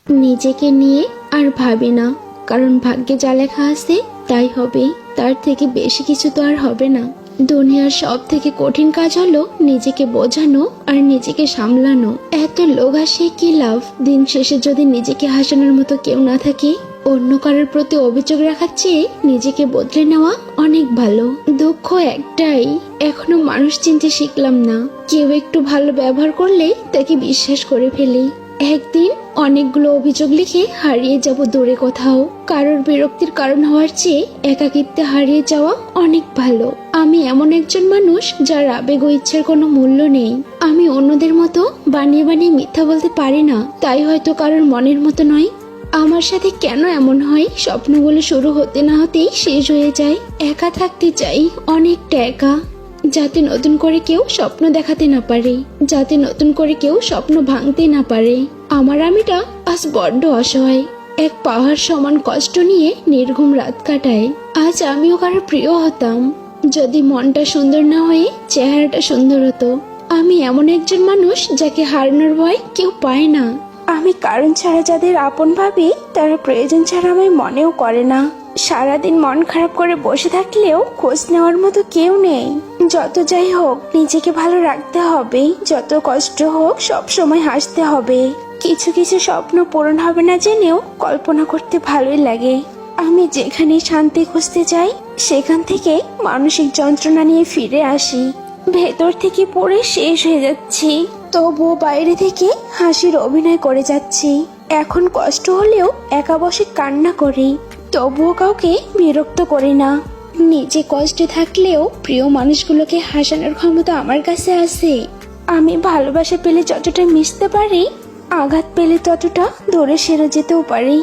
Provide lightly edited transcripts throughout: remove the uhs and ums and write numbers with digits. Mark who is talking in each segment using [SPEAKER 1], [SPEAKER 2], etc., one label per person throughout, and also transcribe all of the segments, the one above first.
[SPEAKER 1] নিজেকে নিয়ে আর ভাবি না, কারণ ভাগ্যে যা লেখা আছে তাই হবে। তার থেকে বেশি কিছু তো আর হবে না। দুনিয়ার সব থেকে কঠিন কাজ হলো নিজেকে বোঝানো আর নিজেকে সামলানো। এত লোক হাসিয়ে কি লাভ, দিন শেষে যদি নিজেকে হাসানোর মতো কেউ না থাকে। অন্য কারোর প্রতি অভিযোগ রাখার চেয়ে নিজেকে বদলে নেওয়া অনেক ভালো। দুঃখ একটাই, এখনো মানুষ চিনতে শিখলাম না। কেউ একটু ভালো ব্যবহার করলেই তাকে বিশ্বাস করে ফেলি। একদিন অনেকগুলো অভিযোগ লিখে হারিয়ে যাব দূরে কোথাও। কারোর বিরক্তির কারণ হওয়ার চেয়ে একাকিত্বে হারিয়ে যাওয়া অনেক ভালো। আমি এমন একজন মানুষ যার আবেগ ও ইচ্ছার কোনো মূল্য নেই। আমি অন্যদের মতো বানিয়ে বানিয়ে মিথ্যা বলতে পারি না, তাই হয়তো কারোর মনের মতো নয়। আমার সাথে কেন এমন হয়, স্বপ্নগুলো শুরু হতে না হতেই শেষ হয়ে যায়। একা থাকতে চাই, অনেকটা একা, যাতে নতুন করে কেউ স্বপ্ন দেখাতে না পারে, যাতে নতুন করে কেউ স্বপ্ন ভাঙতে না পারে। আমার আমিটা আজ বড্ড অসহায়, এক পাহাড় সমান কষ্ট নিয়ে নির্ঘুম রাত কাটায়। আজ আমিও কারো প্রিয় হতাম, যদি মনটা সুন্দর না হয়ে চেহারাটা সুন্দর হতো। আমি এমন একজন মানুষ যাকে হারানোর ভয় কেউ পায় না। আমি কারণ ছাড়া যাদের আপন ভাবি, তারা প্রয়োজন ছাড়া আমায় মনেও করে না। সারাদিন মন খারাপ করে বসে থাকলেও খোঁজ নেওয়ার মতো কেউ নেই। যত যাই হোক নিজেকে ভালো রাখতে হবে, যত কষ্ট হোক সব সময় হাসতে হবে। কিছু কিছু স্বপ্ন পূরণ হবে না জেনেও কল্পনা করতে ভালোই লাগে। আমি যেখানে শান্তি খুঁজতে যাই, সেখান থেকে মানসিক যন্ত্রণা নিয়ে ফিরে আসি। ভেতর থেকে পড়ে শেষ হয়ে যাচ্ছি, তবুও বাইরে থেকে হাসির অভিনয় করে যাচ্ছি। এখন কষ্ট হলেও একা বসে কান্না করি, তবুও কাউকে বিরক্ত করি না। নিজে কষ্টে থাকলেও প্রিয় মানুষগুলোকে হাসানোর ক্ষমতা আমার কাছে আছে। আমি ভালোবাসা পেলে যতটা মিশতে পারি, আঘাত পেলে ততটা দূরে সরে যেতেও পারি।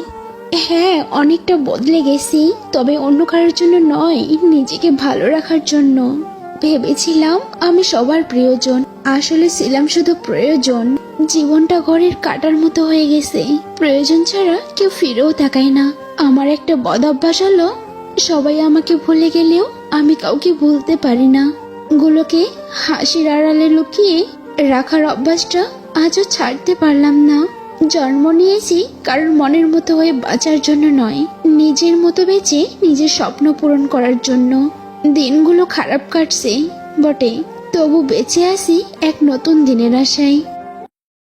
[SPEAKER 1] হ্যাঁ, অনেকটা বদলে গেছি, তবে অন্য কারোর জন্য নয়, নিজেকে ভালো রাখার জন্য। ভেবেছিলাম আমি সবার প্রিয়জন, আসলে ছিলাম শুধু প্রয়োজন। জীবনটা ঘরের কাটার মতো হয়ে গেছে, প্রয়োজন ছাড়া কেউ ফিরেও তাকায় না। আমার একটা বদ অভ্যাস হলো, সবাই আমাকে ভুলে গেলেও আমি কাউকে ভুলতে পারি না। গুলোকে হাসির আড়ালে লুকিয়ে রাখার অভ্যাসটা আজও ছাড়তে পারলাম না। জন্ম নিয়েছি কারোর মনের মতো হয়ে বাঁচার জন্য নয়, নিজের মতো বেঁচে নিজের স্বপ্ন পূরণ করার জন্য। দিনগুলো খারাপ কাটছে বটে, তবু বেঁচে আছি এক নতুন দিনের আশায়।